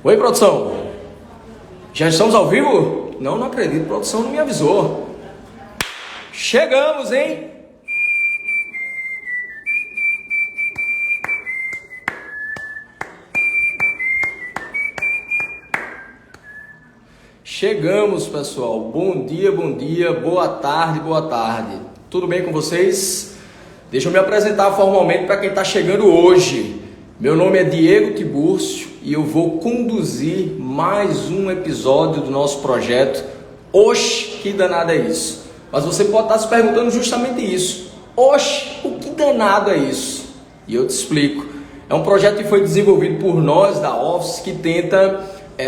Oi, produção. Já estamos ao vivo? Não, não acredito. A produção não me avisou. Chegamos, hein? Chegamos, pessoal. Bom dia, boa tarde, boa tarde. Tudo bem com vocês? Deixa eu me apresentar formalmente para quem está chegando hoje. Meu nome é Diego Tiburcio e eu vou conduzir mais um episódio do nosso projeto. Oxe, que danado é isso? Mas você pode estar se perguntando justamente isso. Oxe, o que danado é isso? E eu te explico. É um projeto que foi desenvolvido por nós da Office que tenta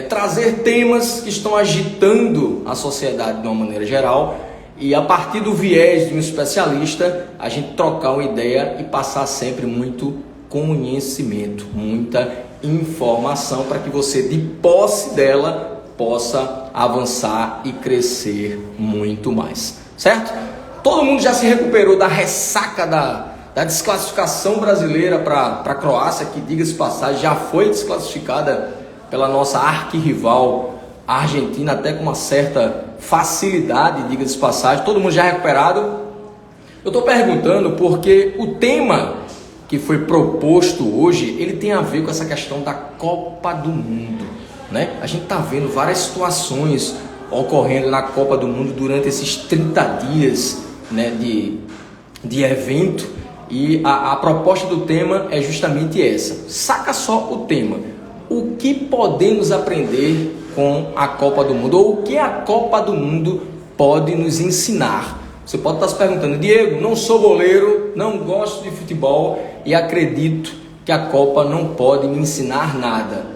trazer temas que estão agitando a sociedade de uma maneira geral e a partir do viés de um especialista a gente trocar uma ideia e passar sempre muito conhecimento, muita informação para que você, de posse dela, possa avançar e crescer muito mais, certo? Todo mundo já se recuperou da ressaca da desclassificação brasileira para a Croácia, que, diga-se passagem, já foi desclassificada pela nossa arquirrival, a Argentina, até com uma certa facilidade, diga-se passagem. Todo mundo já recuperado? Eu estou perguntando porque o tema que foi proposto hoje, ele tem a ver com essa questão da Copa do Mundo, né? A gente está vendo várias situações ocorrendo na Copa do Mundo durante esses 30 dias, né, de evento, e a proposta do tema é justamente essa. Saca só o tema. O que podemos aprender com a Copa do Mundo? Ou o que a Copa do Mundo pode nos ensinar? Você pode estar se perguntando: Diego, não sou boleiro, não gosto de futebol e acredito que a Copa não pode me ensinar nada.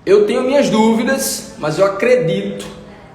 Eu tenho minhas dúvidas, mas eu acredito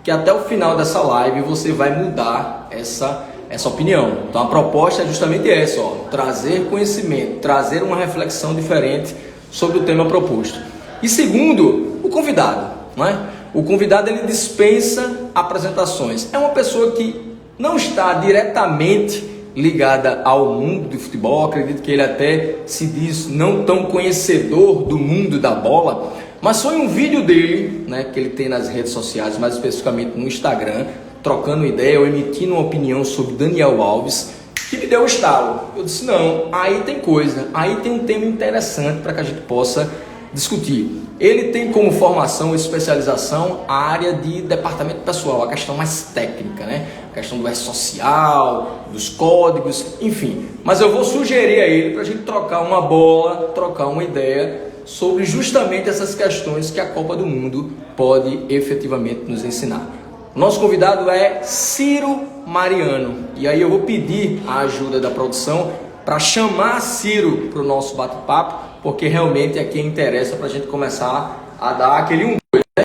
que até o final dessa live você vai mudar essa opinião. Então a proposta é justamente essa, trazer conhecimento, trazer uma reflexão diferente sobre o tema proposto. E segundo, o convidado, né? O convidado, ele dispensa apresentações. É uma pessoa que não está diretamente ligada ao mundo do futebol. Acredito que ele até se diz não tão conhecedor do mundo da bola, mas foi um vídeo dele, né, que ele tem nas redes sociais, mais especificamente no Instagram, trocando ideia ou emitindo uma opinião sobre Daniel Alves, que me deu um estalo. Eu disse: não, aí tem coisa, aí tem um tema interessante para que a gente possa discutir. Ele tem como formação e especialização a área de departamento pessoal, a questão mais técnica, né? A questão do social, dos códigos, enfim. Mas eu vou sugerir a ele para a gente trocar uma bola, trocar uma ideia sobre justamente essas questões que a Copa do Mundo pode efetivamente nos ensinar. O nosso convidado é Ciro Mariano. E aí eu vou pedir a ajuda da produção para chamar Ciro para o nosso bate-papo, porque realmente é quem interessa para a gente começar a dar aquele 1, 2, né?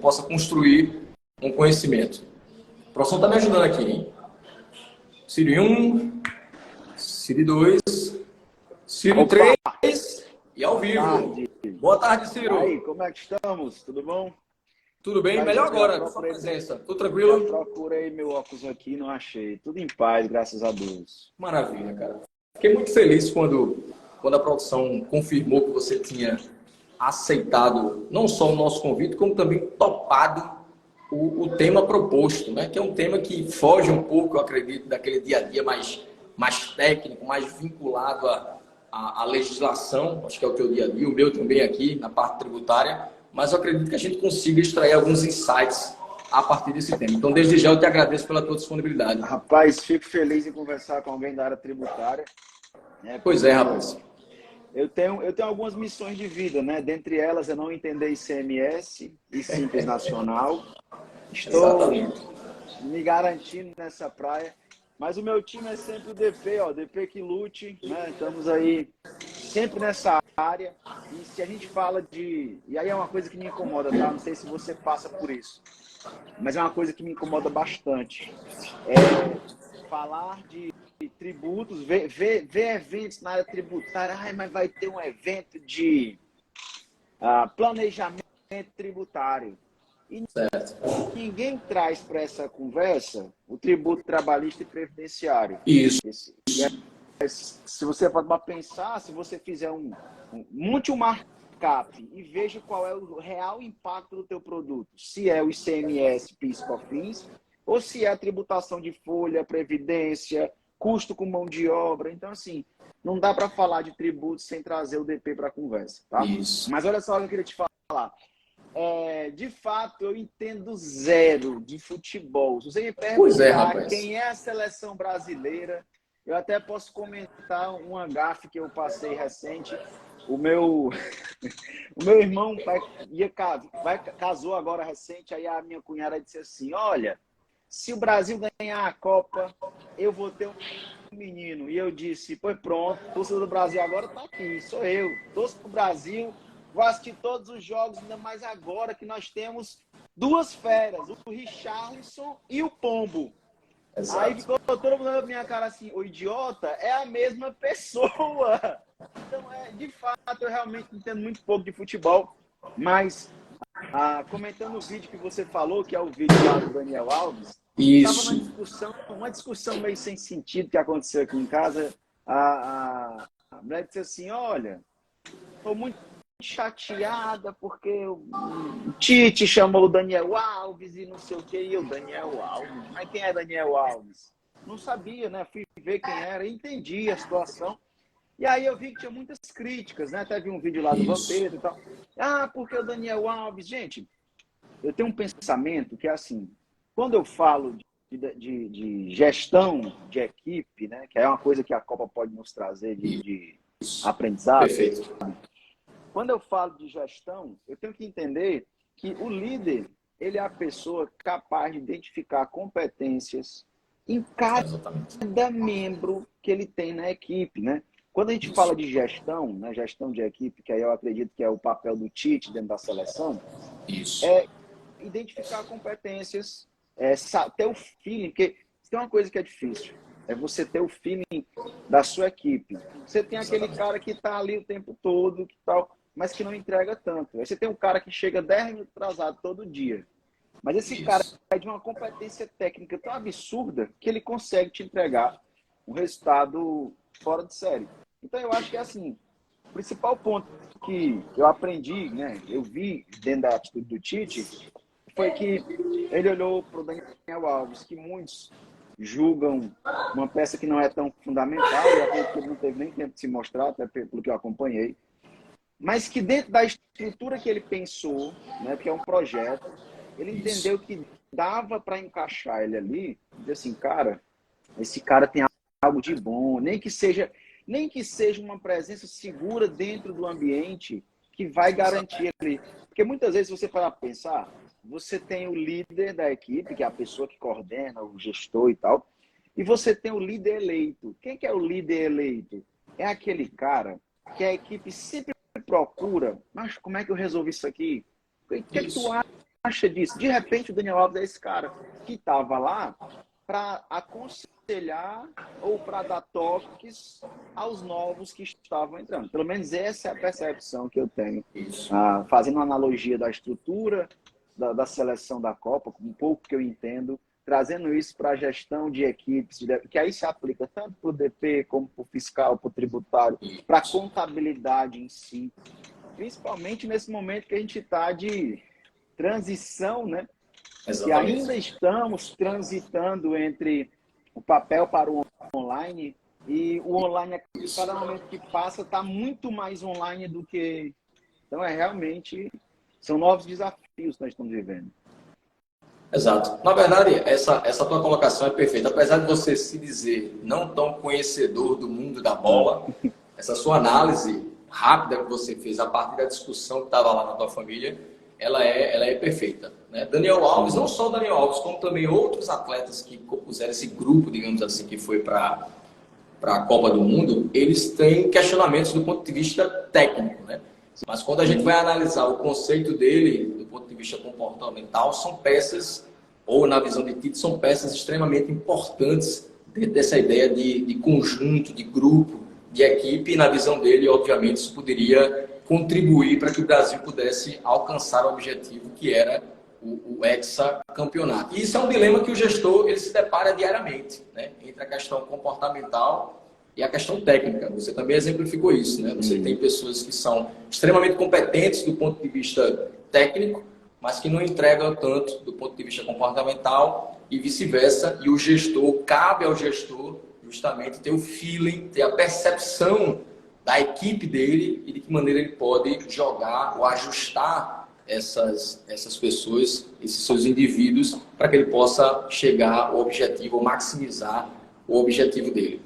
Possa construir um conhecimento. A produção está me ajudando aqui, hein? Ciro 1, Ciro 2, Ciro 3 e ao vivo. Boa tarde, Ciro. E aí, como é que estamos? Tudo bom? Tudo bem? Melhor agora, com sua presença. Tudo tranquilo? Eu procurei meu óculos aqui e não achei. Tudo em paz, graças a Deus. Maravilha, cara. Fiquei muito feliz quando a produção confirmou que você tinha aceitado não só o nosso convite, como também topado o tema proposto, né? Que é um tema que foge um pouco, eu acredito, daquele dia a dia mais técnico, mais vinculado à legislação. Acho que é o teu dia a dia, o meu também aqui, na parte tributária. Mas eu acredito que a gente consiga extrair alguns insights a partir desse tema. Então, desde já, eu te agradeço pela tua disponibilidade. Rapaz, fico feliz em conversar com alguém da área tributária. Né? Pois é, rapaz. Eu tenho algumas missões de vida, né? Dentre elas, é não entender ICMS e Simples Nacional. Estou me garantindo nessa praia. Mas o meu time é sempre o DP, DP que lute, né? Estamos aí sempre nessa área. E se a gente fala de... E aí é uma coisa que me incomoda, tá? Não sei se você passa por isso. Mas é uma coisa que me incomoda bastante. Falar de tributos, ver eventos na área tributária. Ai, mas vai ter um evento de planejamento tributário. E ninguém traz para essa conversa o tributo trabalhista e previdenciário. Isso. se você for para pensar, se você fizer monte um markup e veja qual é o real impacto do teu produto, se é o ICMS, PIS, COFINS, ou se é a tributação de folha, previdência, custo com mão de obra. Então, assim, não dá para falar de tributos sem trazer o DP para a conversa, tá? Isso. Mas olha só o que eu queria te falar. De fato, eu entendo zero de futebol. Se você me perguntar quem é a seleção brasileira, eu até posso comentar uma gafe que eu passei recente. O meu irmão casou agora recente, aí a minha cunhada disse assim, olha, se o Brasil ganhar a Copa, eu vou ter um menino. E eu disse, pois pronto, a torcida do Brasil agora está aqui, sou eu. Torço para o Brasil, vou assistir todos os jogos, ainda mais agora que nós temos duas feras, o Richarlison e o Pombo. Exato. Aí ficou todo mundo na minha cara assim, o idiota é a mesma pessoa. Então, de fato, eu realmente entendo muito pouco de futebol, mas comentando o vídeo que você falou, que é o vídeo lá do Daniel Alves, isso. Estava uma discussão meio sem sentido que aconteceu aqui em casa. A mulher disse assim, olha, estou muito chateada porque o Tite chamou o Daniel Alves e não sei o que, e o Daniel Alves. Mas quem é Daniel Alves? Não sabia, né? Fui ver quem era, entendi a situação. E aí eu vi que tinha muitas críticas, né? Até vi um vídeo lá do Vampiro e tal. Porque o Daniel Alves... Gente, eu tenho um pensamento que é assim, quando eu falo de gestão de equipe, né? Que é uma coisa que a Copa pode nos trazer de aprendizado. Perfeito. Quando eu falo de gestão, eu tenho que entender que o líder, ele é a pessoa capaz de identificar competências em cada membro que ele tem na equipe, né? Quando a gente fala de gestão, né, gestão de equipe, que aí eu acredito que é o papel do Tite dentro da seleção, é identificar competências, ter o feeling, porque tem uma coisa que é difícil, é você ter o feeling da sua equipe. Você tem aquele cara que está ali o tempo todo, que tal, mas que não entrega tanto. Aí você tem um cara que chega 10 minutos atrasado todo dia. Mas esse cara é de uma competência técnica tão absurda que ele consegue te entregar um resultado fora de série. Então eu acho que é assim, o principal ponto que eu aprendi, né, eu vi dentro da atitude do Tite, foi que ele olhou para o Daniel Alves, que muitos julgam uma peça que não é tão fundamental, e acredito que ele não teve nem tempo de se mostrar, até pelo que eu acompanhei, mas que dentro da estrutura que ele pensou, né, que é um projeto, ele entendeu que dava para encaixar ele ali, e dizer assim, cara, esse cara tem algo de bom, nem que seja uma presença segura dentro do ambiente que vai garantir ele. Porque muitas vezes, se você parar para pensar, você tem o líder da equipe, que é a pessoa que coordena, o gestor e tal, e você tem o líder eleito. Quem que é o líder eleito? É aquele cara que a equipe sempre procura, mas como é que eu resolvi isso aqui? O que é que tu acha disso? De repente, o Daniel Alves é esse cara que estava lá para aconselhar ou para dar toques aos novos que estavam entrando. Pelo menos essa é a percepção que eu tenho. Fazendo uma analogia da estrutura da seleção da Copa, com um pouco que eu entendo, trazendo isso para a gestão de equipes, que aí se aplica tanto para o DP, como para o fiscal, para o tributário, para a contabilidade em si. Principalmente nesse momento que a gente está de transição, né? E ainda estamos transitando entre o papel para o online, e o online, cada momento que passa, está muito mais online do que... Então, realmente, são novos desafios que nós estamos vivendo. Exato. Na verdade, essa tua colocação é perfeita. Apesar de você se dizer não tão conhecedor do mundo da bola, essa sua análise rápida que você fez a partir da discussão que estava lá na tua família, ela é perfeita, né? Daniel Alves, não só o Daniel Alves, como também outros atletas que compuseram esse grupo, digamos assim, que foi para a Copa do Mundo, eles têm questionamentos do ponto de vista técnico, né? Mas quando a gente vai analisar o conceito dele, do ponto de vista comportamental, são peças, ou na visão de Tite, são peças extremamente importantes dentro dessa ideia de conjunto, de grupo, de equipe, e na visão dele, obviamente, isso poderia contribuir para que o Brasil pudesse alcançar o objetivo que era o hexacampeonato. E isso é um dilema que o gestor ele se depara diariamente, né? Entre a questão comportamental e a questão técnica. Você também exemplificou isso, né? Você tem pessoas que são extremamente competentes do ponto de vista técnico, mas que não entregam tanto do ponto de vista comportamental e vice-versa. E o gestor, cabe ao gestor justamente ter o feeling, ter a percepção da equipe dele e de que maneira ele pode jogar ou ajustar essas pessoas, esses seus indivíduos, para que ele possa chegar ao objetivo, ou maximizar o objetivo dele.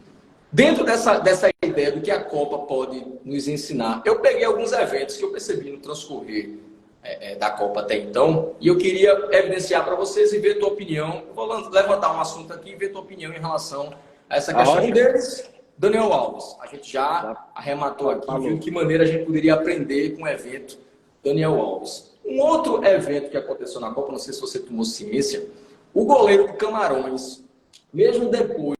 Dentro dessa ideia do que a Copa pode nos ensinar, eu peguei alguns eventos que eu percebi no transcorrer da Copa até então, e eu queria evidenciar para vocês e ver a tua opinião. Eu vou levantar um assunto aqui e ver a tua opinião em relação a essa questão. Um deles, Daniel Alves. A gente já arrematou aqui, viu de que maneira a gente poderia aprender com o evento Daniel Alves. Um outro evento que aconteceu na Copa, não sei se você tomou ciência, o goleiro do Camarões, mesmo depois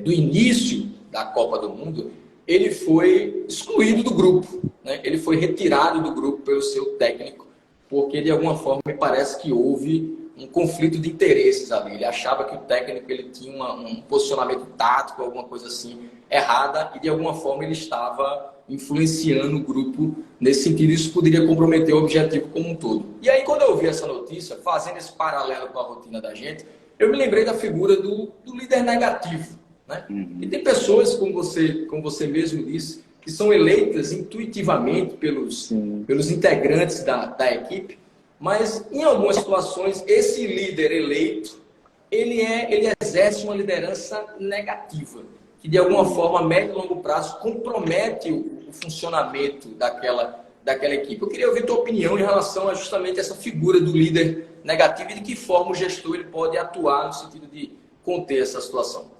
do início da Copa do Mundo, ele foi excluído do grupo, né? Ele foi retirado do grupo pelo seu técnico, porque de alguma forma me parece que houve um conflito de interesses ali. Ele achava que o técnico ele tinha um posicionamento tático, alguma coisa assim, errada, e de alguma forma ele estava influenciando o grupo nesse sentido. Isso poderia comprometer o objetivo como um todo. E aí, quando eu ouvi essa notícia, fazendo esse paralelo com a rotina da gente, eu me lembrei da figura do líder negativo, né? E tem pessoas, como você mesmo disse, que são eleitas intuitivamente pelos integrantes da equipe, mas em algumas situações esse líder eleito ele exerce uma liderança negativa, que de alguma forma, a médio e longo prazo, compromete o funcionamento daquela equipe. Eu queria ouvir tua opinião em relação a justamente essa figura do líder negativo e de que forma o gestor ele pode atuar no sentido de conter essa situação.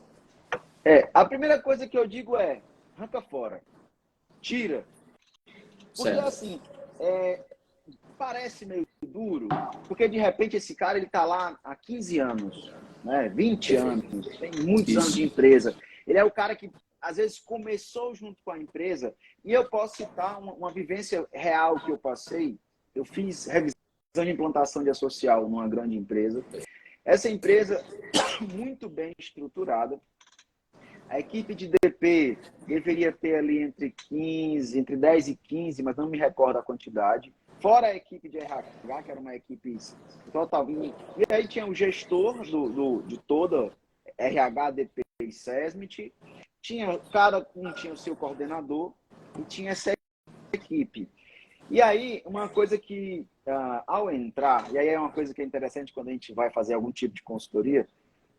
A primeira coisa que eu digo é, arranca fora, tira. Porque Certo. assim, parece meio duro, porque de repente esse cara ele tá lá há 15 anos, né? 20 anos, tem muitos anos de empresa. Ele é o cara que às vezes começou junto com a empresa, e eu posso citar uma vivência real que eu passei. Eu fiz revisão de implantação de social numa grande empresa. Essa empresa muito bem estruturada. A equipe de DP deveria ter ali entre 10 e 15, mas não me recordo a quantidade. Fora a equipe de RH, que era uma equipe totalmente... E aí tinha o gestor de toda RH, DP e SESMIT. Tinha o cara que tinha o seu coordenador e tinha essa equipe. E aí, uma coisa que, ao entrar, e aí é uma coisa que é interessante quando a gente vai fazer algum tipo de consultoria,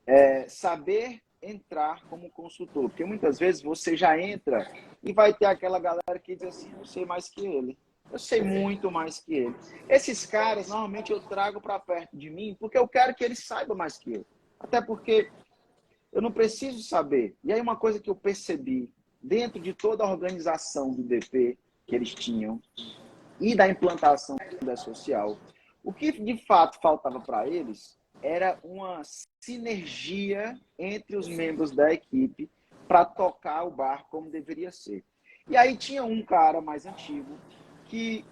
é saber entrar como consultor, porque muitas vezes você já entra e vai ter aquela galera que diz assim, eu sei mais que ele, eu sei muito mais que ele. Esses caras, normalmente eu trago para perto de mim porque eu quero que eles saibam mais que eu, até porque eu não preciso saber. E aí uma coisa que eu percebi, dentro de toda a organização do DP que eles tinham e da implantação da social, o que de fato faltava para eles era uma sinergia entre os membros da equipe para tocar o barco como deveria ser. E aí tinha um cara mais antigo que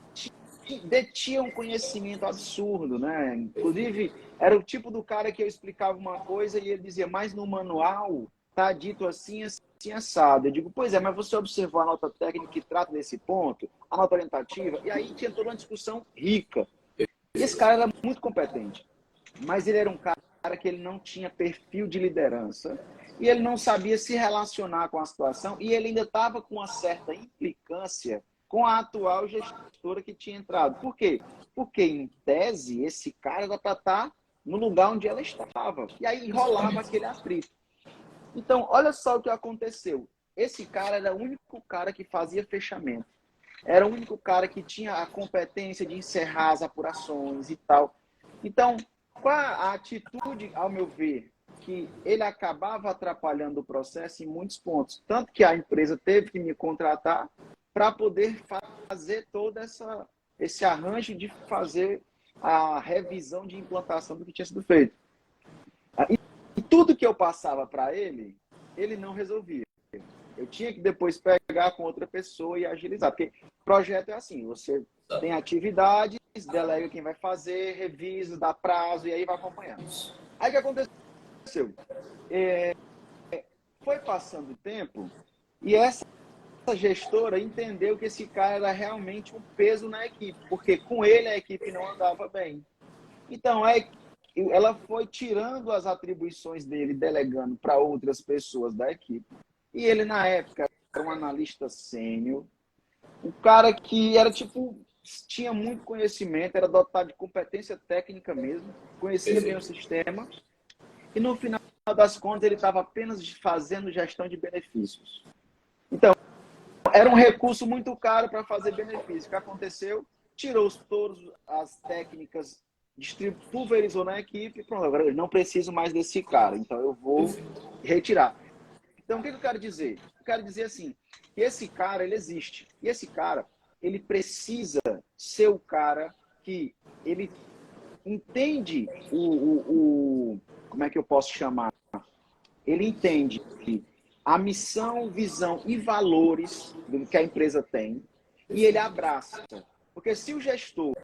detinha um conhecimento absurdo, né? Inclusive, era o tipo do cara que eu explicava uma coisa e ele dizia, mas no manual tá dito assim, assim, assado. Eu digo, pois é, mas você observou a nota técnica que trata desse ponto, a nota orientativa, e aí tinha toda uma discussão rica. E esse cara era muito competente. Mas ele era um cara que ele não tinha perfil de liderança e ele não sabia se relacionar com a situação e ele ainda estava com uma certa implicância com a atual gestora que tinha entrado. Por quê? Porque, em tese, esse cara era para estar no lugar onde ela estava. E aí rolava aquele atrito. Então, olha só o que aconteceu. Esse cara era o único cara que fazia fechamento. Era o único cara que tinha a competência de encerrar as apurações e tal. Então, qual a atitude, ao meu ver, que ele acabava atrapalhando o processo em muitos pontos. Tanto que a empresa teve que me contratar para poder fazer todo esse arranjo de fazer a revisão de implantação do que tinha sido feito. E tudo que eu passava para ele, ele não resolvia. Eu tinha que depois pegar com outra pessoa e agilizar. Porque projeto é assim, você tem atividades, delega quem vai fazer, revisa, dá prazo e aí vai acompanhando. Aí o que aconteceu? foi passando o tempo e essa gestora entendeu que esse cara era realmente um peso na equipe, porque com ele a equipe não andava bem. Então, ela foi tirando as atribuições dele, delegando para outras pessoas da equipe. E ele, na época, era um analista sênior, um cara que era tipo, tinha muito conhecimento, era dotado de competência técnica mesmo, conhecia bem o sistema, e no final das contas ele estava apenas fazendo gestão de benefícios. Então, era um recurso muito caro para fazer benefício. O que aconteceu? Tirou todas as técnicas, pulverizou na equipe, pronto, agora eu não preciso mais desse cara, então eu vou retirar. Então, o que eu quero dizer? Eu quero dizer assim, que esse cara, ele existe. E esse cara, ele precisa ser o cara que ele entende como é que eu posso chamar? Ele entende a missão, visão e valores do que a empresa tem e ele abraça. Porque se o gestor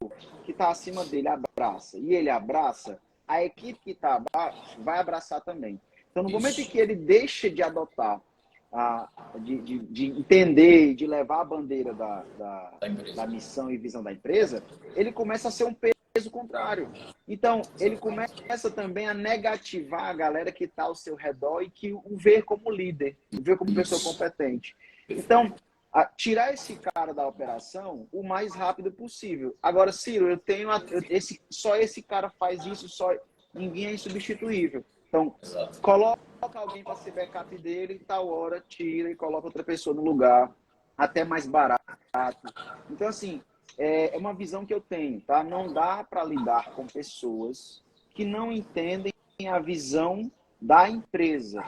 que está acima dele abraça e ele abraça, a equipe que está abaixo vai abraçar também. Então, no momento em que ele deixa de adotar, de entender, de levar a bandeira da missão e visão da empresa, ele começa a ser um peso contrário. Então, ele começa também a negativar a galera que está ao seu redor e que o vê como líder, o vê como pessoa competente. Então, tirar esse cara da operação o mais rápido possível. Agora, Ciro, eu tenho só esse cara faz isso, ninguém é insubstituível. Então, coloca alguém para ser backup dele, tal hora, tira e coloca outra pessoa no lugar, até mais barato. Então, assim, é uma visão que eu tenho, tá? Não dá para lidar com pessoas que não entendem a visão da empresa.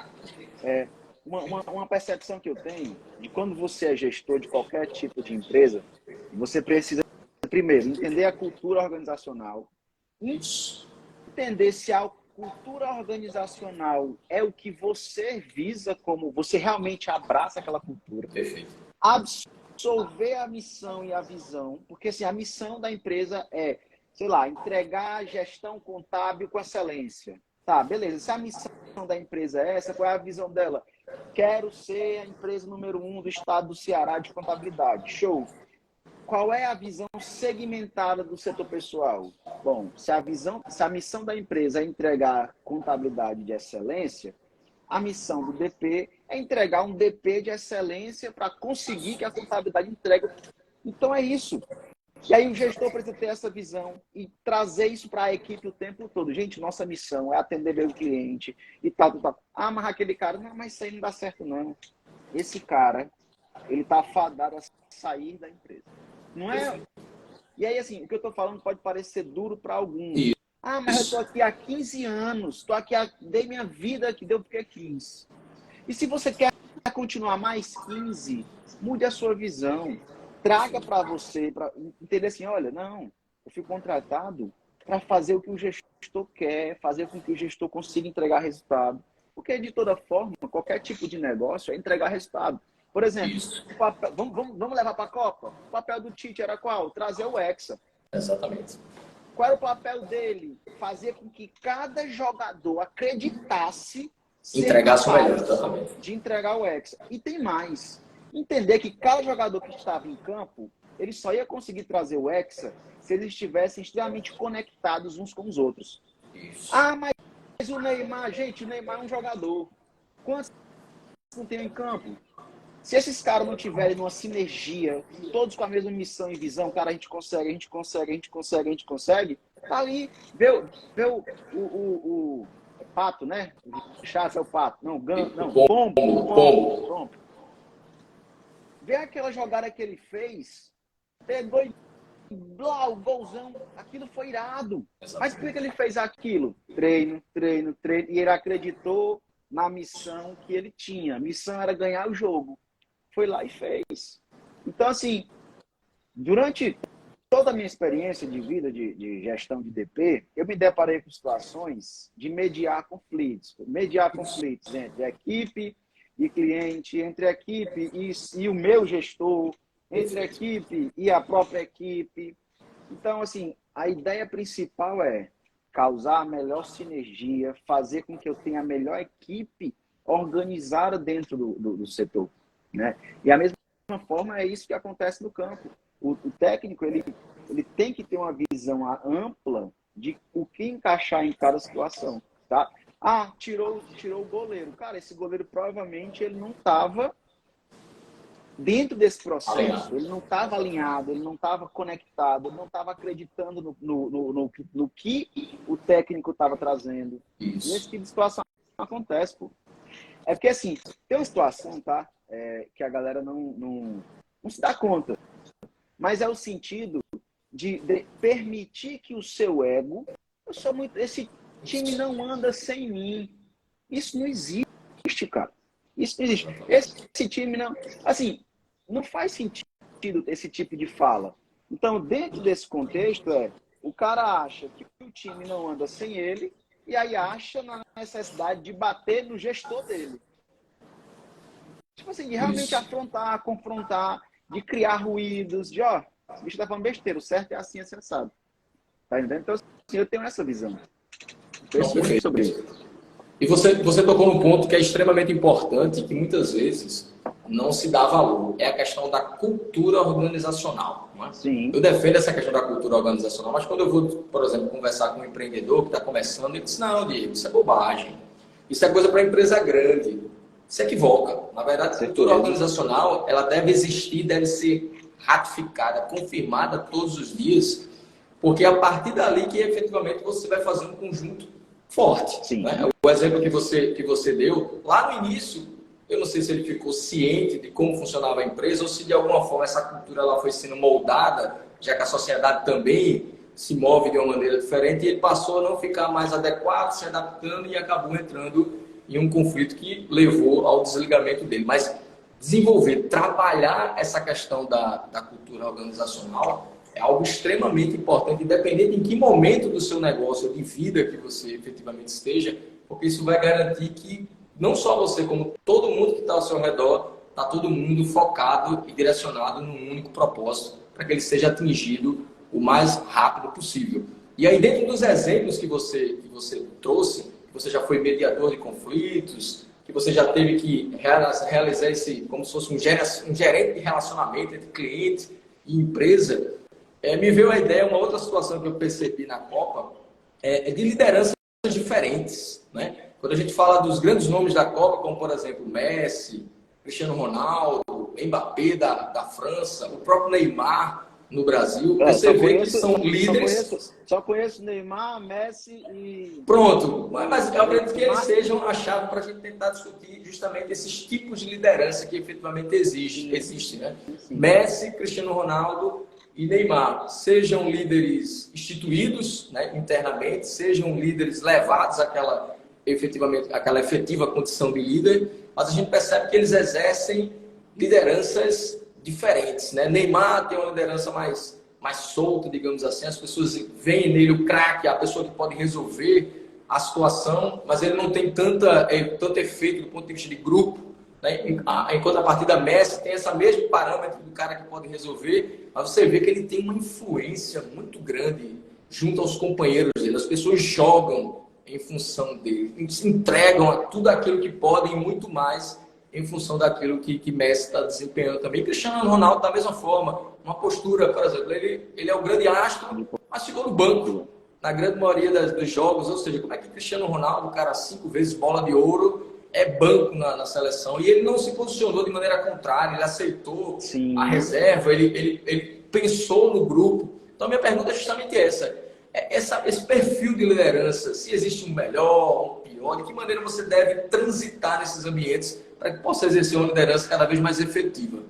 Uma percepção que eu tenho de quando você é gestor de qualquer tipo de empresa, você precisa, primeiro, entender a cultura organizacional, entender se a cultura organizacional é o que você visa, como você realmente abraça aquela cultura. Perfeito. Absorver a missão e a visão, porque assim, a missão da empresa é, sei lá, entregar a gestão contábil com excelência. Tá, beleza. Se a missão da empresa é essa, qual é a visão dela? Quero ser a empresa número 1 do estado do Ceará de contabilidade. Show. Qual é a visão segmentada do setor pessoal? Bom, se a missão da empresa é entregar contabilidade de excelência, a missão do DP é entregar um DP de excelência para conseguir que a contabilidade entregue. Então é isso. E aí o gestor precisa ter essa visão e trazer isso para a equipe o tempo todo. Gente, nossa missão é atender bem o cliente e tal, tal. Ah, mas aquele cara, não, mas isso aí não dá certo não. Esse cara, ele está fadado a sair da empresa. Não é? E aí, assim, o que eu estou falando pode parecer duro para alguns. Ah, mas eu estou aqui há 15 anos, estou aqui, dei minha vida que deu porque 15. E se você quer continuar mais 15, mude a sua visão. Traga para você, para entender assim, olha, não, eu fui contratado para fazer o que o gestor quer, fazer com que o gestor consiga entregar resultado. Porque, de toda forma, qualquer tipo de negócio é entregar resultado. Por exemplo, vamos levar para a Copa? O papel do Tite era qual? Trazer o Hexa. Exatamente. Qual era o papel dele? Fazer com que cada jogador acreditasse entregasse o melhor, exatamente. De entregar o Hexa. E tem mais. Entender que cada jogador que estava em campo, ele só ia conseguir trazer o Hexa se eles estivessem extremamente conectados uns com os outros. Isso. Ah, mas o Neymar, gente, o Neymar é um jogador. Quantos não tem em campo? Se esses caras não tiverem uma sinergia, todos com a mesma missão e visão, cara, a gente consegue, a gente consegue, a gente consegue, a gente consegue, tá ali, vê o pato, né? O chato é o pato. Não, pombo. Vê aquela jogada que ele fez, pegou e blá, o golzão, aquilo foi irado. Mas por que ele fez aquilo? Treino, e ele acreditou na missão que ele tinha. A missão era ganhar o jogo. Foi lá e fez. Então, assim, durante toda a minha experiência de vida de gestão de DP, eu me deparei com situações de mediar conflitos entre a equipe e cliente, entre a equipe e o meu gestor, entre a equipe e a própria equipe. Então, assim, a ideia principal é causar a melhor sinergia, fazer com que eu tenha a melhor equipe organizada dentro do setor, né? E a mesma forma é isso que acontece no campo. O técnico, ele tem que ter uma visão ampla de o que encaixar em cada situação, tá? Ah, tirou o goleiro. Cara, esse goleiro provavelmente ele não estava dentro desse processo, ele não estava alinhado, ele não estava conectado, ele não estava acreditando no que o técnico estava trazendo. Isso. E esse tipo de situação acontece, pô. É porque, assim, tem uma situação, tá? Que a galera não se dá conta. Mas é o sentido de permitir que o seu ego... Esse time não anda sem mim. Isso não existe, cara. Isso não existe. Esse time não... Assim, não faz sentido esse tipo de fala. Então, dentro desse contexto, o cara acha que o time não anda sem ele e aí acha na necessidade de bater no gestor dele. Tipo assim, de realmente afrontar, confrontar, de criar ruídos, de esse bicho tá falando besteira, o certo é assim, assim, sabe? Tá entendendo? Então, assim, eu tenho essa visão. Penso muito sobre isso. E você tocou num ponto que é extremamente importante e que muitas vezes não se dá valor. É a questão da cultura organizacional. Não é? Sim. Eu defendo essa questão da cultura organizacional, mas quando eu vou, por exemplo, conversar com um empreendedor que está começando, ele diz, não, Diego, isso é bobagem. Isso é coisa para empresa grande. Se equivoca. Na verdade, a cultura organizacional ela deve existir, deve ser ratificada, confirmada todos os dias, porque é a partir dali que efetivamente você vai fazer um conjunto forte. Né? O exemplo que você deu, lá no início, eu não sei se ele ficou ciente de como funcionava a empresa ou se de alguma forma essa cultura ela foi sendo moldada, já que a sociedade também se move de uma maneira diferente, e ele passou a não ficar mais adequado, se adaptando e acabou entrando em um conflito que levou ao desligamento dele. Mas desenvolver, trabalhar essa questão da cultura organizacional é algo extremamente importante, independente em que momento do seu negócio, de vida que você efetivamente esteja, porque isso vai garantir que não só você, como todo mundo que está ao seu redor, está todo mundo focado e direcionado num único propósito, para que ele seja atingido o mais rápido possível. E aí, dentro dos exemplos que você trouxe, que você já foi mediador de conflitos, que você já teve que realizar esse, como se fosse um gerente de relacionamento entre cliente e empresa, me veio a ideia, uma outra situação que eu percebi na Copa, de lideranças diferentes. Né? Quando a gente fala dos grandes nomes da Copa, como por exemplo Messi, Cristiano Ronaldo, Mbappé da França, o próprio Neymar no Brasil, você vê que são líderes... Só conheço Neymar, Messi e... Pronto, mas eu acredito que eles sejam a chave para a gente tentar discutir justamente esses tipos de liderança que efetivamente existe, né? Messi, Cristiano Ronaldo e Neymar, sejam líderes instituídos, né, internamente, sejam líderes levados àquela efetiva condição de líder, mas a gente percebe que eles exercem lideranças diferentes, né? Neymar tem uma liderança mais solta, digamos assim, as pessoas veem nele o craque, a pessoa que pode resolver a situação, mas ele não tem tanto efeito do ponto de vista de grupo, né? Enquanto a partida Messi tem esse mesmo parâmetro do cara que pode resolver, mas você vê que ele tem uma influência muito grande junto aos companheiros dele, as pessoas jogam em função dele, se entregam a tudo aquilo que podem e muito mais em função daquilo que Messi está desempenhando também. Cristiano Ronaldo, da mesma forma, uma postura, por exemplo, ele é o grande astro, mas ficou no banco na grande maioria dos jogos, ou seja, como é que Cristiano Ronaldo, cara, 5 vezes bola de ouro, é banco na seleção, e ele não se posicionou de maneira contrária, ele aceitou a reserva, ele pensou no grupo. Então, minha pergunta é justamente esse perfil de liderança, se existe um melhor, um pior, de que maneira você deve transitar nesses ambientes para que possa exercer uma liderança cada vez mais efetiva?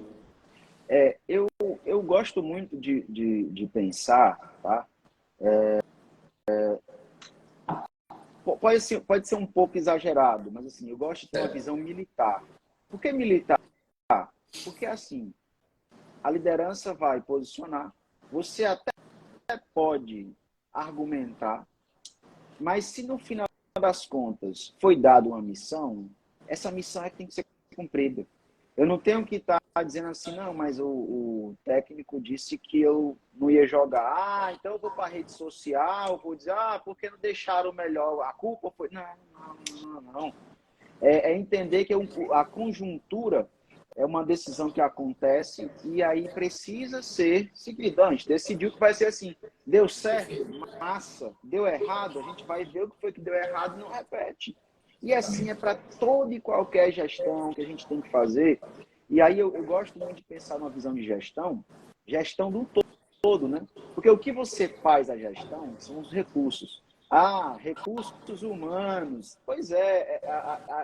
Eu gosto muito de pensar, tá? Pode ser um pouco exagerado, mas assim, eu gosto de ter uma visão militar. Por que militar? Porque assim, a liderança vai posicionar, você até pode argumentar, mas se no final das contas foi dada uma missão, essa missão tem que ser cumprida. Eu não tenho que estar dizendo assim, não, mas o técnico disse que eu não ia jogar, então eu vou para a rede social, vou dizer, porque não deixaram o melhor, a culpa foi... Não. É entender que a conjuntura é uma decisão que acontece e aí precisa ser seguida. A gente decidiu que vai ser assim. Deu certo? Massa. Deu errado? A gente vai ver o que foi que deu errado e não repete. E assim é para toda e qualquer gestão que a gente tem que fazer. E aí eu gosto muito de pensar numa visão de gestão do todo, né? Porque o que você faz a gestão são os recursos. Ah, recursos humanos. Pois é,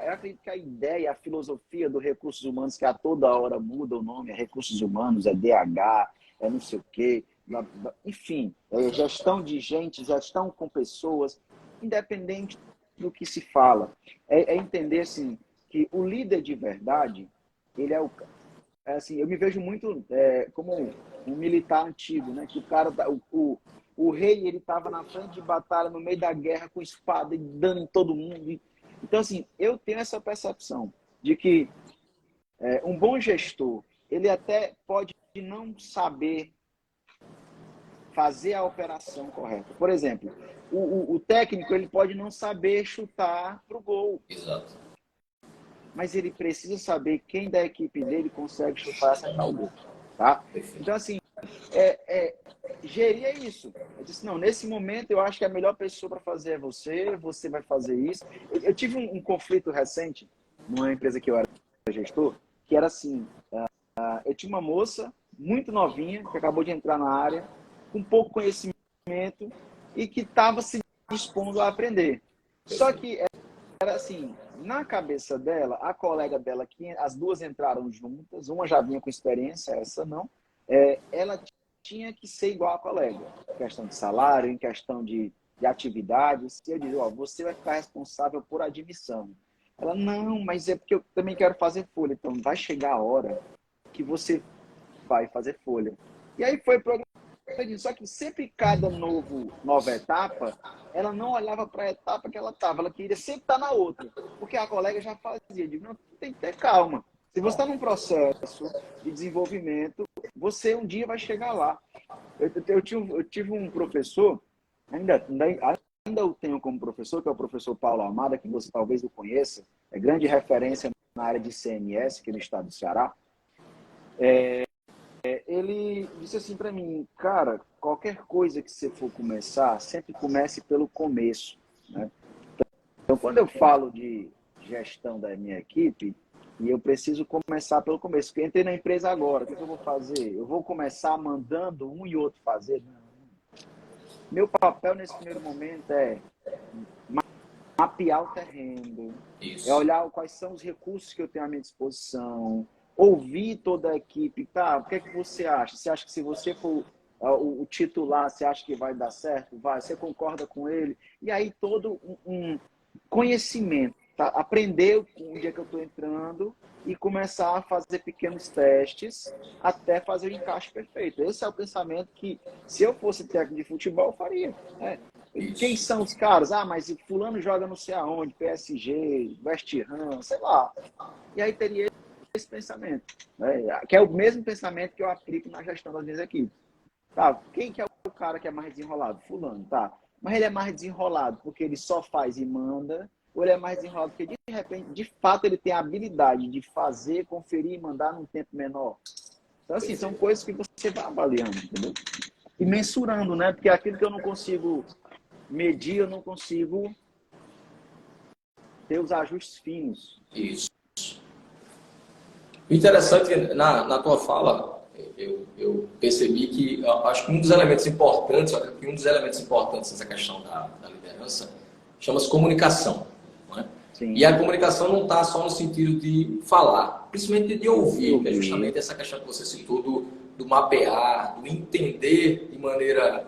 eu acredito que a ideia, a filosofia do recursos humanos, que a toda hora muda o nome, é recursos humanos, é DH, é não sei o quê, enfim, é gestão de gente, gestão com pessoas, independente do que se fala. É entender, assim, que o líder de verdade, ele assim, eu me vejo muito como um militar antigo, né? Que o cara, o rei, ele estava na frente de batalha, no meio da guerra, com espada e dando em todo mundo. Então, assim, eu tenho essa percepção de que um bom gestor, ele até pode não saber fazer a operação correta. Por exemplo, o técnico, ele pode não saber chutar para o gol. Exato. Mas ele precisa saber quem da equipe dele consegue chutar e acertar o gol. Tá? Então, assim, gerir é isso. Eu disse, não, nesse momento eu acho que a melhor pessoa para fazer é você vai fazer isso. Eu tive um conflito recente numa empresa que eu era gestor, que era assim, eu tinha uma moça muito novinha, que acabou de entrar na área, com pouco conhecimento e que estava se dispondo a aprender. Só que era assim, na cabeça dela, a colega dela, que as duas entraram juntas, uma já vinha com experiência, essa não, ela tinha que ser igual a colega, em questão de salário, em questão de atividades. E eu disse, você vai ficar responsável por admissão. Ela, não, mas é porque eu também quero fazer folha. Então, vai chegar a hora que você vai fazer folha. E aí foi programa. Só que sempre cada nova etapa, ela não olhava para a etapa que ela estava, ela queria sempre estar na outra, porque a colega já fazia. Eu digo, não, tem que ter calma. Se você está num processo de desenvolvimento, você um dia vai chegar lá. Eu tive um professor, ainda eu tenho como professor, que é o professor Paulo Amada, que você talvez o conheça, é grande referência na área de CMS, aqui no estado do Ceará. Ele disse assim para mim, cara, qualquer coisa que você for começar, sempre comece pelo começo, né? Então, quando eu falo de gestão da minha equipe, e eu preciso começar pelo começo, porque eu entrei na empresa agora, o que eu vou fazer? Eu vou começar mandando um e outro fazer? Não. Meu papel nesse primeiro momento é mapear o terreno, é olhar quais são os recursos que eu tenho à minha disposição, ouvir toda a equipe, tá? O que é que você acha? Você acha que se você for o titular, você acha que vai dar certo? Vai, você concorda com ele? E aí todo um conhecimento, tá? Aprender onde é que eu estou entrando e começar a fazer pequenos testes até fazer o encaixe perfeito. Esse é o pensamento que, se eu fosse técnico de futebol, eu faria, né? Quem são os caras? Ah, mas fulano joga não sei aonde, PSG, West Ham, sei lá. E aí teria esse pensamento, né? Que é o mesmo pensamento que eu aplico na gestão das minhas equipes. Tá? Quem que é o cara que é mais desenrolado? Fulano, tá? Mas ele é mais desenrolado porque ele só faz e manda, ou ele é mais desenrolado porque, de repente, de fato, ele tem a habilidade de fazer, conferir e mandar num tempo menor? Então, assim, são coisas que você vai avaliando, entendeu? E mensurando, né? Porque aquilo que eu não consigo medir, eu não consigo ter os ajustes finos. Isso. Interessante, na tua fala, eu percebi que acho que um dos elementos importantes nessa questão da liderança chama-se comunicação. Não é? E a comunicação não está só no sentido de falar, principalmente de ouvir, que é justamente essa questão que você citou do mapear, do entender de maneira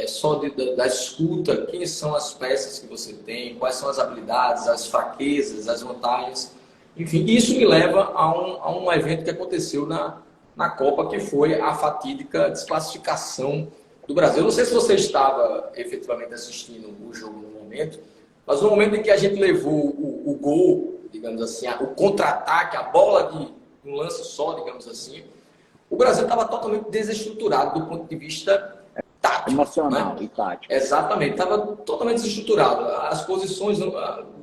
só da escuta, quem são as peças que você tem, quais são as habilidades, as fraquezas, as vantagens. Enfim, isso me leva a um evento que aconteceu na Copa, que foi a fatídica desclassificação do Brasil. Eu não sei se você estava efetivamente assistindo o jogo no momento, mas no momento em que a gente levou o gol, digamos assim, o contra-ataque, a bola de um lance só, digamos assim, o Brasil estava totalmente desestruturado do ponto de vista tático. Emocional, né? E tático. Exatamente, estava totalmente desestruturado. As posições,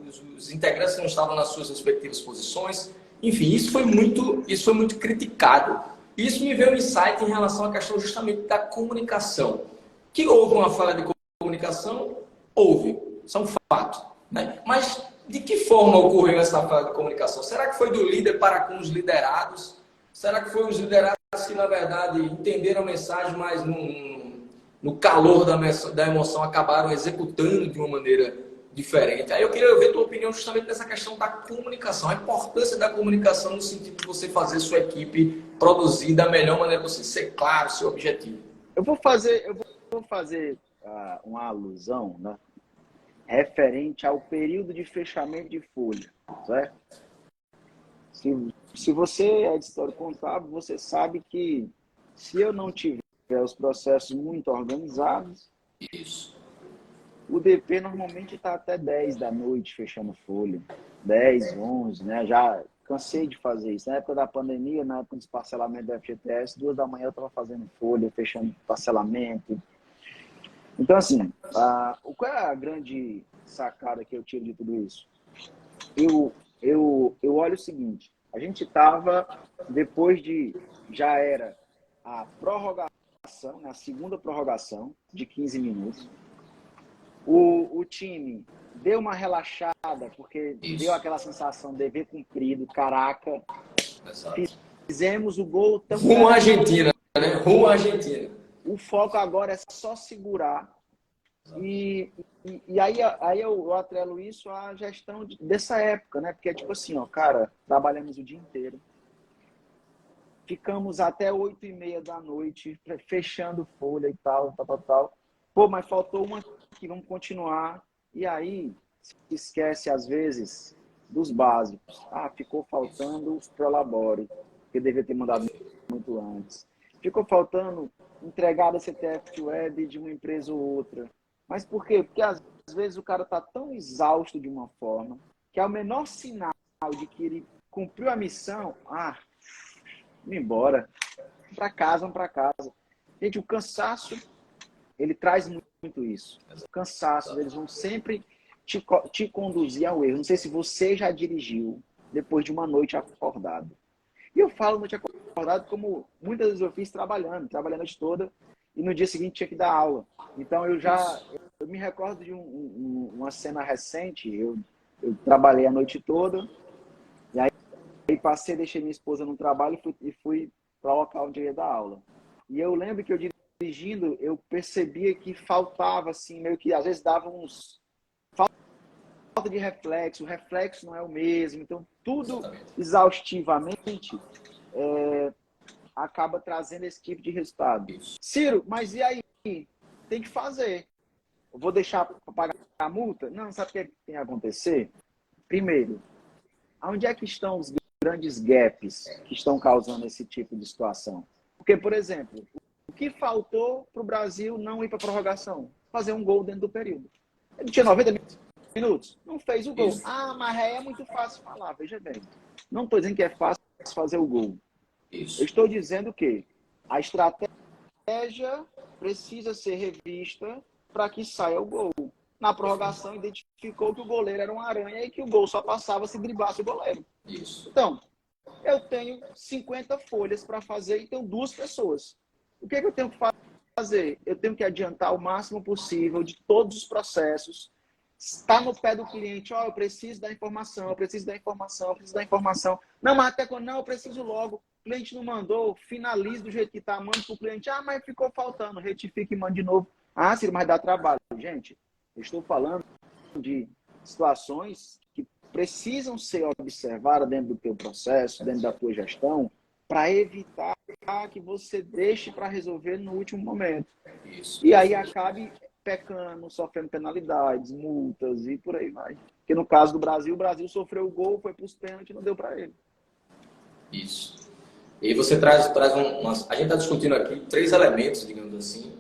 os integrantes não estavam nas suas respectivas posições. Enfim, isso foi muito criticado. Isso me veio um insight em relação à questão justamente da comunicação. Que houve uma falha de comunicação? Houve. Isso é um fato. Né? Mas de que forma ocorreu essa falha de comunicação? Será que foi do líder para com os liderados? Será que foi os liderados que, na verdade, entenderam a mensagem, mas no calor da emoção acabaram executando de uma maneira diferente? Aí eu queria ver a tua opinião justamente nessa questão da comunicação, a importância da comunicação no sentido de você fazer sua equipe produzir da melhor maneira possível, ser claro, seu objetivo. Eu vou fazer uma alusão, né, referente ao período de fechamento de folha, certo? Se você é de história contábil, você sabe que se eu não tiver os processos muito organizados, Isso. O DP normalmente está até 10 da noite fechando folha. 10, 11, né? Já cansei de fazer isso. Na época da pandemia, na época dos parcelamentos da FGTS, 2 da manhã eu estava fazendo folha, fechando parcelamento. Então, assim, qual é a grande sacada que eu tiro de tudo isso? Eu olho o seguinte, a gente estava, depois já era a prorrogação, a segunda prorrogação de 15 minutos. O time deu uma relaxada, porque deu aquela sensação de dever cumprido, caraca. Exato. Fizemos o gol tão rumo à Argentina, né? Rumo à Argentina. O foco agora é só segurar. E aí eu atrelo isso à gestão dessa época, né? Porque é tipo assim, ó, cara, trabalhamos o dia inteiro. Ficamos até 8h30 da noite, fechando folha e tal. Pô, mas faltou uma aqui, vamos continuar. E aí, se esquece, às vezes, dos básicos. Ficou faltando os prolabore, que devia ter mandado muito antes. Ficou faltando entregar a CTF Web de uma empresa ou outra. Mas por quê? Porque às vezes o cara está tão exausto de uma forma que ao menor sinal de que ele cumpriu a missão, vamos embora. Vamos para casa. Gente, o cansaço, ele traz muito isso. O cansaço, eles vão sempre te conduzir ao erro. Não sei se você já dirigiu depois de uma noite acordado. E eu falo noite acordado como muitas vezes eu fiz trabalhando a noite toda e no dia seguinte tinha que dar aula. Então eu me recordo de uma cena recente, eu trabalhei a noite toda e aí passei, deixei minha esposa no trabalho e fui para o local onde eu ia dar aula. E eu lembro que eu dirigindo, eu percebia que faltava, assim, meio que às vezes dava falta de reflexo, o reflexo não é o mesmo, então tudo exaustivamente acaba trazendo esse tipo de resultado. Ciro, mas e aí? Tem que fazer. Eu vou deixar para pagar a multa? Não, sabe o que tem que acontecer? Primeiro, onde é que estão os grandes gaps que estão causando esse tipo de situação? Porque, por exemplo, o que faltou para o Brasil não ir para a prorrogação? Fazer um gol dentro do período. Ele tinha 90 minutos, não fez o gol. Mas é muito fácil falar. Veja bem, não estou dizendo que é fácil fazer o gol. Eu estou dizendo que a estratégia precisa ser revista para que saia o gol. Na prorrogação, identificou que o goleiro era uma aranha e que o gol só passava se driblasse o goleiro. Isso. Então, eu tenho 50 folhas para fazer e tenho 2 pessoas. O que eu tenho que fazer? Eu tenho que adiantar o máximo possível de todos os processos. Está no pé do cliente, eu preciso da informação, eu preciso da informação. Não, mas até quando não, eu preciso logo. O cliente não mandou, finalize do jeito que está, manda para o cliente. Mas ficou faltando, retifique e manda de novo. Ciro, mas dá trabalho. Gente, eu estou falando de situações que precisam ser observadas dentro do teu processo, dentro da tua gestão, para evitar que você deixe para resolver no último momento. Isso. E aí acabe pecando, sofrendo penalidades, multas e por aí vai. Porque no caso do Brasil, o Brasil sofreu o gol, foi para os pênaltis e não deu para ele. Isso. E você traz a gente está discutindo aqui 3 elementos, digamos assim,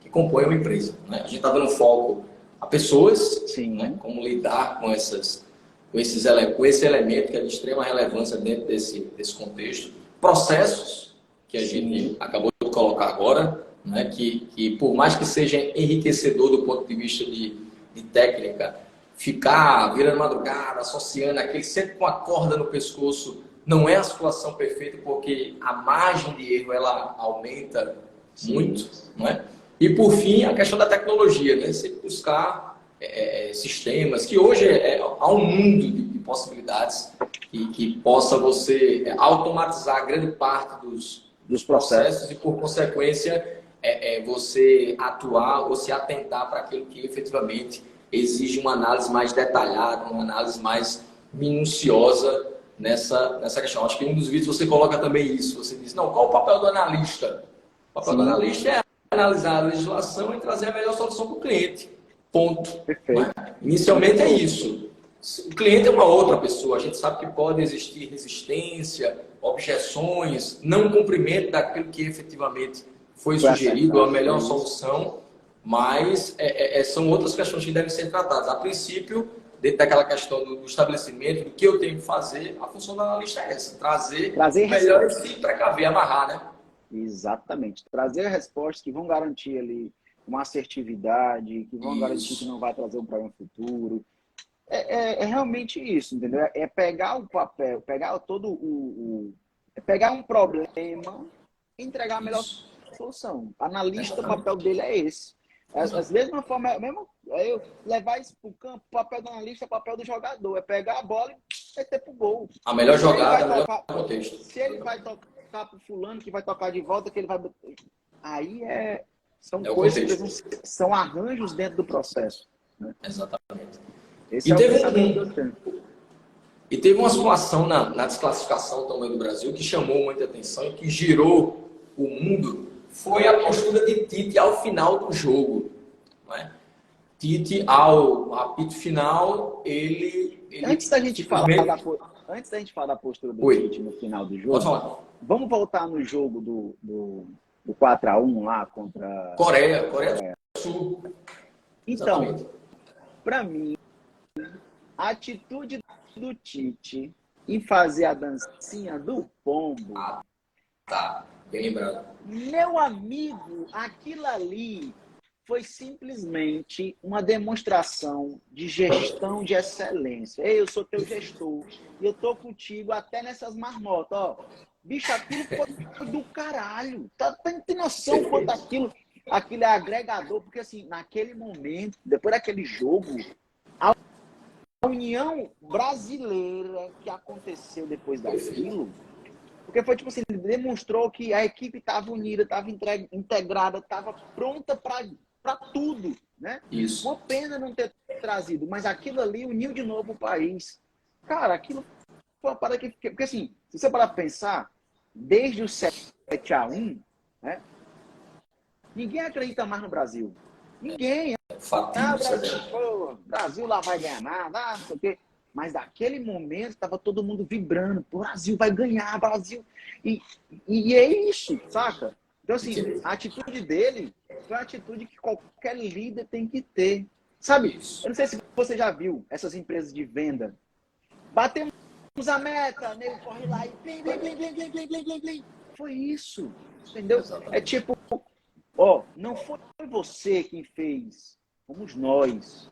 que compõem uma empresa. Né? A gente está dando foco a pessoas, Sim. Né? Como lidar com esse elemento que é de extrema relevância dentro desse contexto. Processos, que a gente acabou de colocar agora, né? Que por mais que seja enriquecedor do ponto de vista de técnica, ficar virando madrugada, associando aquele sempre com a corda no pescoço, não é a situação perfeita, porque a margem de erro ela aumenta muito, não é? E por fim, a questão da tecnologia, né? Você buscar sistemas, que hoje há um mundo de possibilidades que possa você automatizar grande parte dos processos e, por consequência, você atuar ou se atentar para aquilo que efetivamente exige uma análise mais detalhada, uma análise mais minuciosa nessa questão. Acho que em um dos vídeos você coloca também isso. Você diz, não, qual o papel do analista? O papel do analista é analisar a legislação e trazer a melhor solução para o cliente. Ponto. Perfeito. Inicialmente é isso. O cliente é uma outra pessoa. A gente sabe que pode existir resistência, objeções, não cumprimento daquilo que efetivamente foi sugerido, a melhor solução, mas são outras questões que devem ser tratadas. A princípio, dentro daquela questão do estabelecimento, do que eu tenho que fazer, a função do analista é essa, trazer melhor e se precaver, amarrar, né? Exatamente. Trazer respostas que vão garantir ali uma assertividade, que vão garantir que não vai trazer um problema futuro. É realmente isso, entendeu? É pegar o papel, pegar pegar um problema e entregar a melhor solução. Analista, o papel dele é esse. Da mesma forma, eu levar isso para o campo, o papel do analista é o papel do jogador, é pegar a bola e meter para o gol. A melhor jogada, o melhor contexto. Se ele vai tocar para o fulano, que vai tocar de volta, que ele vai... Aí são coisas que são arranjos dentro do processo. Né? Exatamente. Esse é o pensamento que eu tenho. E teve uma situação na desclassificação também do Brasil que chamou muita atenção e que girou o mundo, foi a postura de Tite ao final do jogo. Não é? Tite, ao apito final, ele Antes da gente falar da postura do Tite no final do jogo, vamos voltar no jogo do 4-1 lá contra... Coreia do Sul. Então, para mim, a atitude do Tite em fazer a dancinha do pombo... Tá, bem lembrado. Meu amigo, aquilo ali foi simplesmente uma demonstração de gestão de excelência. Ei, eu sou teu gestor e eu tô contigo até nessas marmotas, ó. Bicho, aquilo foi do caralho. Tem noção quanto aquilo é agregador? Porque, assim, naquele momento, depois daquele jogo, a união brasileira que aconteceu depois daquilo, porque foi tipo assim, ele demonstrou que a equipe estava unida, estava integrada, estava pronta para tudo, né? Isso. Uma pena não ter trazido, mas aquilo ali uniu de novo o país. Cara, aquilo foi uma parada que... Porque assim, se você parar para pensar, desde o 7-1, né? Ninguém acredita mais no Brasil. Ninguém. Brasil lá vai ganhar nada, não sei o quê. Mas naquele momento estava todo mundo vibrando. O Brasil vai ganhar, Brasil. E é isso, saca? Então, assim, a atitude dele foi a atitude que qualquer líder tem que ter. Sabe? Eu não sei se você já viu essas empresas de venda. Batemos a meta, nego corre lá e blim, blim, blim, blim, blim, blim, blim, blim. Foi isso. Entendeu? É tipo, ó, não foi você quem fez. Fomos nós.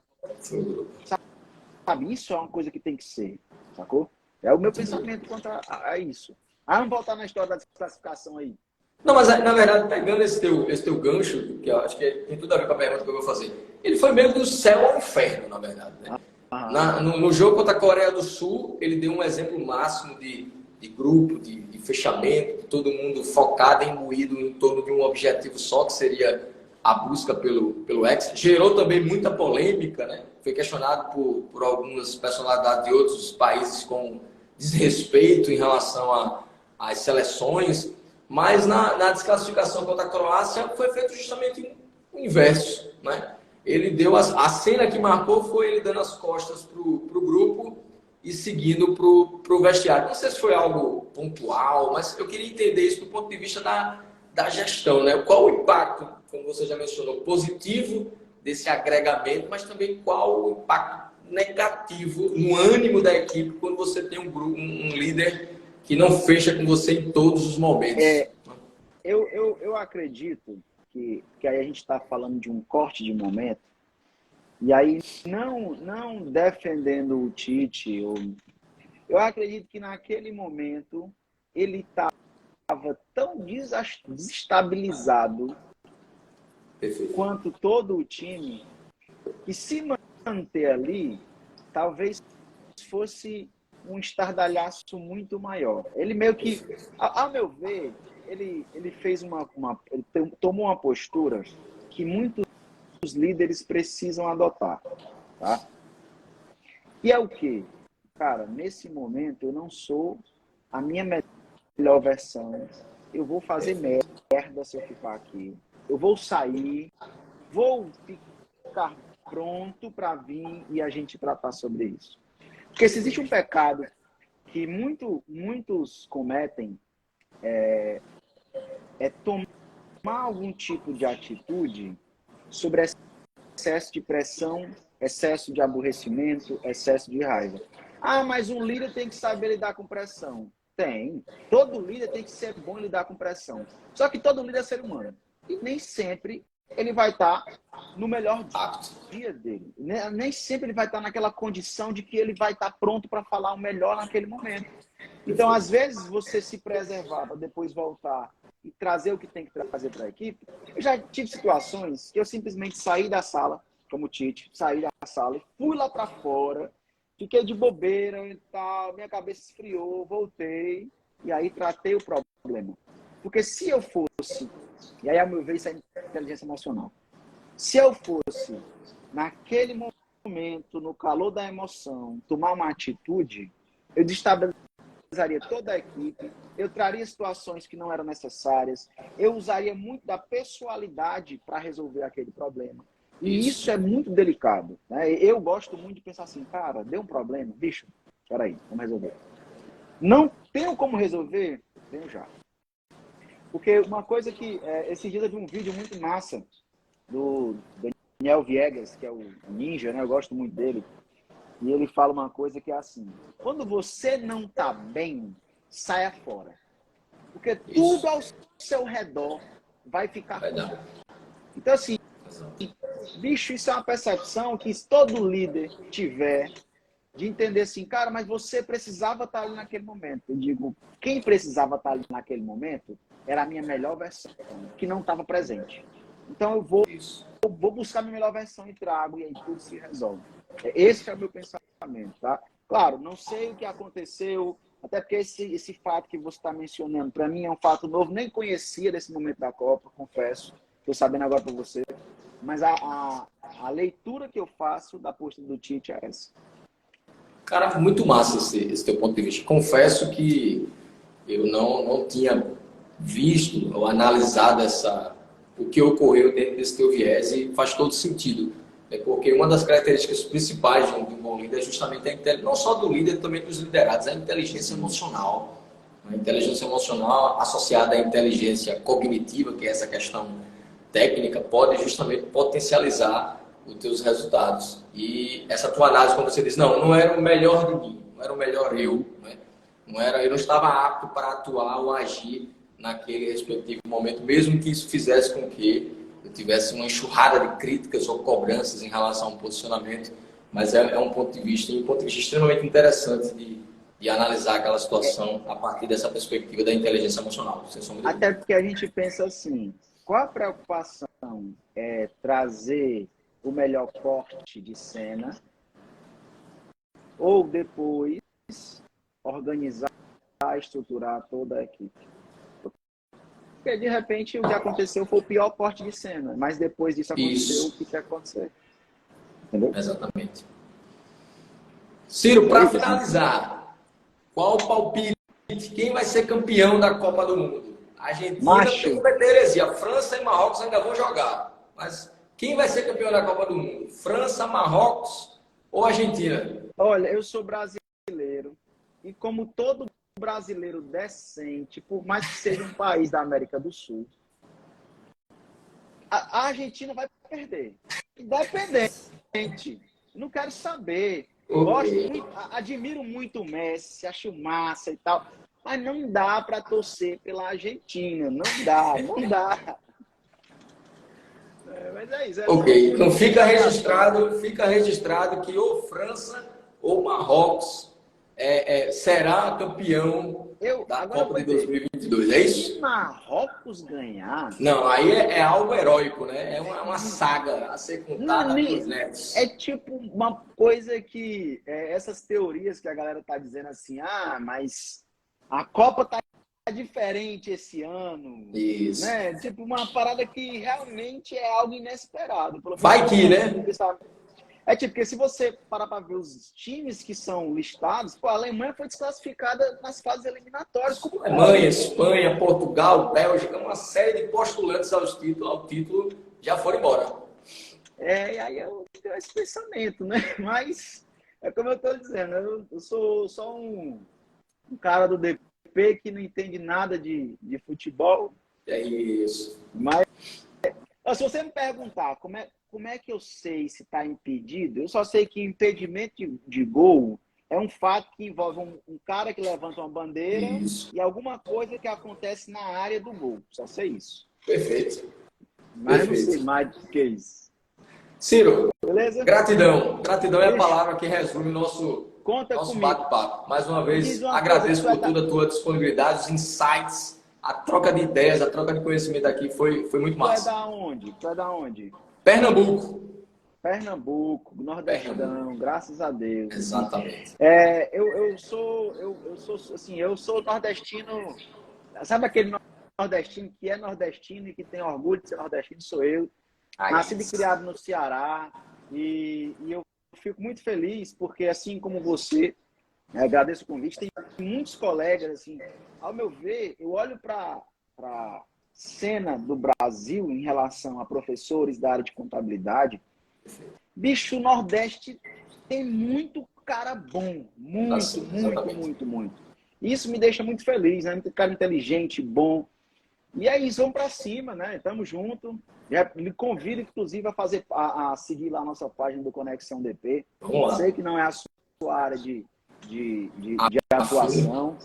Sabe? Isso é uma coisa que tem que ser. Sacou? É o meu pensamento quanto a isso. Vamos voltar na história da desclassificação aí. Não, mas na verdade, pegando esse teu gancho, que eu acho que tem tudo a ver com a pergunta que eu vou fazer, ele foi meio do céu ao inferno, na verdade. Né? No jogo contra a Coreia do Sul, ele deu um exemplo máximo de grupo, de fechamento, de todo mundo focado, imbuído em torno de um objetivo só, que seria a busca pelo Hexa. Gerou também muita polêmica, né? Foi questionado por algumas personalidades de outros países com desrespeito em relação às seleções. Mas na desclassificação contra a Croácia foi feito justamente o inverso, né? Ele deu a cena que marcou foi ele dando as costas pro grupo e seguindo pro vestiário. Não sei se foi algo pontual, mas eu queria entender isso do ponto de vista da gestão, né? Qual o impacto, como você já mencionou, positivo desse agregamento, mas também qual o impacto negativo no ânimo da equipe quando você tem um líder que não fecha com você em todos os momentos. Eu acredito que aí a gente está falando de um corte de momento, E aí, não defendendo o Tite, eu acredito que naquele momento ele estava tão desestabilizado Perfeito. quanto todo o time, que se manter ali, talvez fosse um estardalhaço muito maior. Ele meio que, a meu ver, ele fez ele tomou uma postura que muitos líderes precisam adotar, tá? E é o quê? Cara, nesse momento eu não sou a minha melhor versão. Eu vou fazer merda se eu ficar aqui. Eu vou sair, vou ficar pronto para vir e a gente tratar sobre isso. Porque se existe um pecado que muitos cometem, é tomar algum tipo de atitude sobre excesso de pressão, excesso de aborrecimento, excesso de raiva. Ah, mas um líder tem que saber lidar com pressão. Tem. Todo líder tem que ser bom em lidar com pressão. Só que todo líder é ser humano. E nem sempre ele vai estar no melhor dia dele. Nem sempre ele vai estar naquela condição de que ele vai estar pronto para falar o melhor naquele momento. Então, às vezes, você se preservar para depois voltar e trazer o que tem que trazer para a equipe. Eu já tive situações que eu simplesmente saí da sala, como o Tite, saí da sala e fui lá para fora, fiquei de bobeira e tal, minha cabeça esfriou, voltei e aí tratei o problema. Porque se eu fosse, e aí, ao meu ver, isso é inteligência emocional, se eu fosse, naquele momento, no calor da emoção, tomar uma atitude, eu destabilizaria toda a equipe, eu traria situações que não eram necessárias, eu usaria muito da pessoalidade para resolver aquele problema. E isso é muito delicado, né? Eu gosto muito de pensar assim, cara, deu um problema, bicho, peraí, vamos resolver. Não tenho como resolver? Tenho já. Porque uma coisa que, esses dias eu vi um vídeo muito massa do Daniel Viegas, que é o ninja, né? Eu gosto muito dele. E ele fala uma coisa que é assim: quando você não está bem, saia fora. Porque tudo ao seu redor vai ficar ruim. Então, assim, bicho, isso é uma percepção que todo líder tiver de entender assim, cara, mas você precisava estar ali naquele momento. Eu digo, quem precisava estar ali naquele momento era a minha melhor versão, que não estava presente. Então, eu vou buscar a minha melhor versão e trago, e aí tudo se resolve. Esse é o meu pensamento, tá? Claro, não sei o que aconteceu, até porque esse fato que você está mencionando, para mim é um fato novo, nem conhecia desse momento da Copa, confesso. Estou sabendo agora para você. Mas a leitura que eu faço da postura do Tite é essa. Cara, muito massa esse teu ponto de vista. Confesso que eu não tinha visto ou analisado o que ocorreu dentro desse teu viés e faz todo sentido. Né? Porque uma das características principais de um bom líder é justamente não só do líder, também dos liderados, a inteligência emocional. A inteligência emocional associada à inteligência cognitiva, que é essa questão técnica, pode justamente potencializar os teus resultados. E essa tua análise, quando você diz, não era o melhor de mim, não era o melhor eu, né? Eu não estava apto para atuar ou agir naquele respectivo momento, mesmo que isso fizesse com que eu tivesse uma enxurrada de críticas ou cobranças em relação ao posicionamento, mas é um ponto de vista, e um ponto de vista extremamente interessante de analisar aquela situação a partir dessa perspectiva da inteligência emocional, sem sombra de Até dúvida. porque a gente pensa assim, qual a preocupação é trazer o melhor corte de cena ou depois organizar, estruturar toda a equipe? Porque de repente o que aconteceu foi o pior corte de cena, mas depois disso aconteceu, o Isso, que quer acontecer? Entendeu? exatamente. Ciro, É para isso assim. finalizar, qual o palpite? Quem vai ser campeão da Copa do Mundo? A Argentina tem Macho, muita heresia. França e Marrocos ainda vão jogar. Mas quem vai ser campeão da Copa do Mundo? França, Marrocos ou Argentina? olha, eu sou brasileiro e como todo brasileiro decente, por mais que seja um país da América do Sul, a Argentina vai perder. Independente. Não quero saber. Ok. Gosto muito, admiro muito o Messi, acho massa e tal. Mas não dá para torcer pela Argentina. Não dá. Mas é isso. Ok, então fica registrado que ou França ou Marrocos será campeão da Agora eu Copa vou de dizer, 2022, é se isso? Marrocos ganhar, Não, aí é algo heróico, né? É uma saga a ser não, contada pelos netos. é tipo uma coisa que essas teorias que a galera tá dizendo assim, mas a Copa tá diferente esse ano, Isso. né? Tipo uma parada que realmente é algo inesperado. Pelo menos Vai que, né? é tipo, porque se você parar para ver os times que são listados, pô, a Alemanha foi desclassificada nas fases eliminatórias. Como Alemanha, pode? Espanha, Portugal, Bélgica, uma série de postulantes ao título já foram embora. E aí eu tenho esse pensamento, né? Mas é como eu estou dizendo, eu sou só um cara do DP que não entende nada de futebol. É isso. Mas se você me perguntar como é que eu sei se está impedido, eu só sei que impedimento de gol é um fato que envolve um cara que levanta uma bandeira Isso. e alguma coisa que acontece na área do gol. Só sei isso. Perfeito. Mas Perfeito. não sei mais do que isso. Ciro, Beleza? gratidão. Gratidão é a palavra que resume nosso comigo. bate-papo. Mais uma vez, Uma agradeço coisa, por toda a tua disponibilidade, os insights, a troca de ideias, a troca de conhecimento aqui foi muito massa. Tu é da onde? Pernambuco. Pernambuco, nordestão, graças a Deus. Exatamente. Eu sou nordestino. Sabe aquele nordestino que é nordestino e que tem orgulho de ser nordestino? Sou eu. Nascido e criado no Ceará. E eu fico muito feliz porque, assim como você, agradeço o convite, tem muitos colegas, assim, ao meu ver, eu olho para a cena do Brasil em relação a professores da área de contabilidade. Bicho, o Nordeste tem muito cara bom. Muito. Isso me deixa muito feliz, né? Muito cara inteligente, bom. E é isso, vamos para cima, né? Tamo junto. Me convido, inclusive, a seguir lá a nossa página do Conexão DP. Sei que não é a sua área de atuação,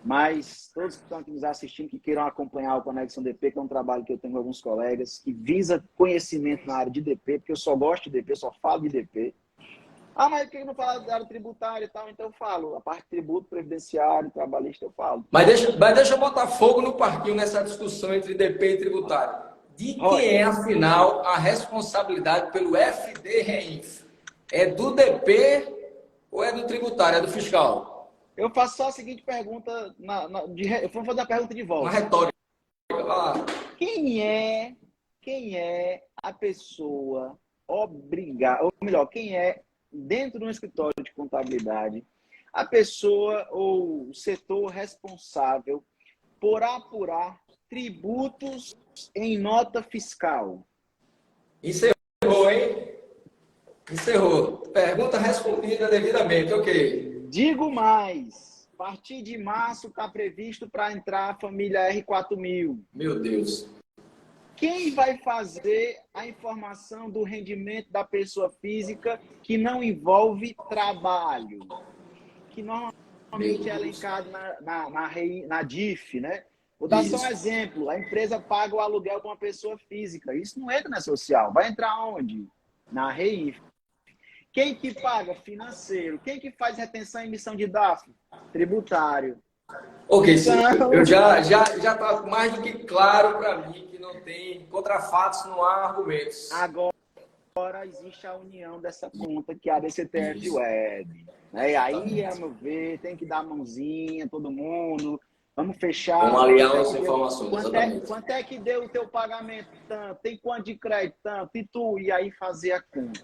mas todos que estão aqui nos assistindo, que queiram acompanhar o Conexão DP, que é um trabalho que eu tenho com alguns colegas, que visa conhecimento na área de DP, porque eu só gosto de DP, só falo de DP. Mas por que não fala da área tributária e tal? Então eu falo, a parte de tributo, previdenciário, trabalhista, eu falo. Mas deixa eu botar fogo no parquinho nessa discussão entre DP e tributário. De quem é, afinal, a responsabilidade pelo FD Reinf? É do DP ou é do tributário, é do fiscal? Eu faço só a seguinte pergunta, eu vou fazer a pergunta de volta. Uma retórica. Quem é a pessoa obrigada, ou melhor, quem é, dentro de um escritório de contabilidade, a pessoa ou o setor responsável por apurar tributos em nota fiscal? Encerrou, hein? Encerrou. Pergunta respondida devidamente, ok. Digo mais. A partir de março está previsto para entrar a família R4000. Meu Deus. Quem vai fazer a informação do rendimento da pessoa física que não envolve trabalho? Que normalmente é elencado na DIF, né? Vou dar só um exemplo. A empresa paga o aluguel para uma pessoa física. Isso não entra na social. Vai entrar onde? Na REIF. Quem que paga? Financeiro. Quem que faz retenção e emissão de DAF? Tributário. Ok, então, eu já está mais do que claro para mim que não tem contra fatos, não há argumentos. Agora existe a união dessa conta que é a DCTF Web. E aí, a meu ver, tem que dar a mãozinha, todo mundo. Vamos fechar. Vamos aliar as informações, exatamente. Quanto é que deu o teu pagamento? Tanto. Tem quanto de crédito? Tanto. E tu? E aí fazer a conta.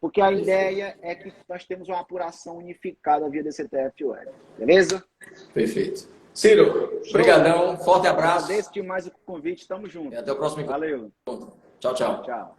Porque a ideia é que nós temos uma apuração unificada via DCTF Web. Beleza? Perfeito. Ciro, brigadão, forte abraço. Agradeço demais o convite, tamo junto. E até o próximo encontro. Valeu. Tchau, tchau. Tchau.